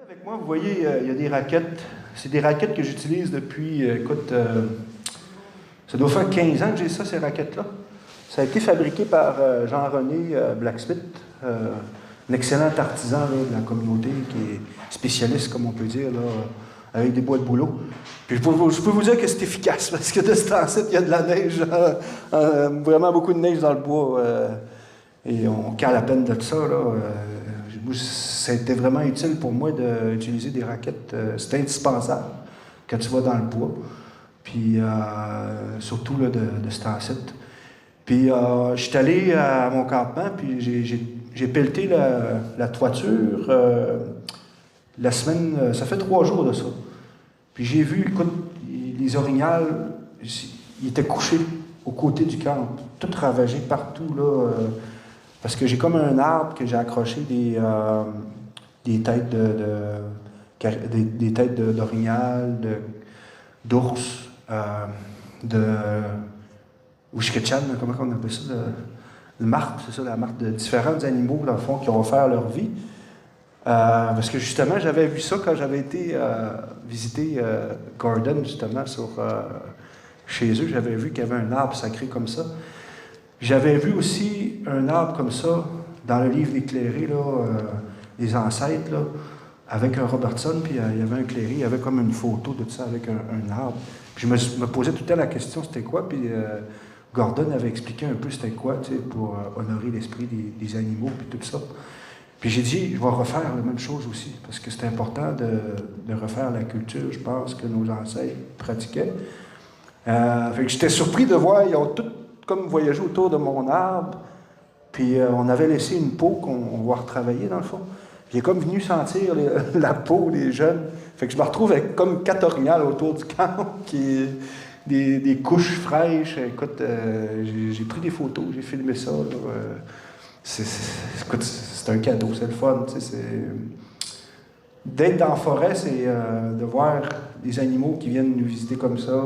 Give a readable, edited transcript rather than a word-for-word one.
Avec moi, vous voyez, il y a des raquettes. C'est des raquettes que j'utilise depuis, écoute, ça doit faire 15 ans que j'ai ça, ces raquettes-là. Ça a été fabriqué par Jean-René Blacksmith, un excellent artisan là, de la communauté qui est spécialiste, comme on peut dire, là, avec des bois de boulot. Puis je peux vous dire que c'est efficace, parce que de ce temps-ci, il y a de la neige, vraiment beaucoup de neige dans le bois, et on cale à peine de ça. Là, c'était vraiment utile pour moi d'utiliser des raquettes. C'est indispensable quand tu vas dans le bois. Puis surtout là, de ce temps-ci. Puis je suis allé à mon campement, puis j'ai pelleté la toiture la semaine. Ça fait 3 jours de ça. Puis j'ai vu, écoute, les orignales, ils étaient couchés aux côtés du camp, tout ravagé partout, là. Parce que j'ai comme un arbre que j'ai accroché des têtes des têtes d'orignal, d'ours, de Ouishketchan, comment on appelle ça, le martre, c'est ça, la martre de différents animaux, dans le fond, qui ont offert leur vie. Parce que justement, j'avais vu ça quand j'avais été visiter Gordon, justement, chez eux. J'avais vu qu'il y avait un arbre sacré comme ça. J'avais vu aussi un arbre comme ça dans le livre éclairé, les ancêtres, là, avec un Robertson, puis il y avait un clairie, il y avait comme une photo de ça avec un arbre. Puis je me posais tout le temps la question, c'était quoi, puis Gordon avait expliqué un peu c'était quoi, tu sais, pour honorer l'esprit des animaux, puis tout ça. Puis j'ai dit, je vais refaire la même chose aussi, parce que c'est important de refaire la culture, je pense, que nos ancêtres pratiquaient. Fait que j'étais surpris de voir, ils ont tous comme voyagé autour de mon arbre, puis on avait laissé une peau qu'on va retravailler dans le fond. Puis il est comme venu sentir la peau des jeunes. Fait que je me retrouve avec comme 4 orignales autour du camp, des couches fraîches. Écoute, j'ai pris des photos, j'ai filmé ça. Là, écoute, c'est un cadeau, c'est le fun. D'être dans la forêt, c'est de voir des animaux qui viennent nous visiter comme ça.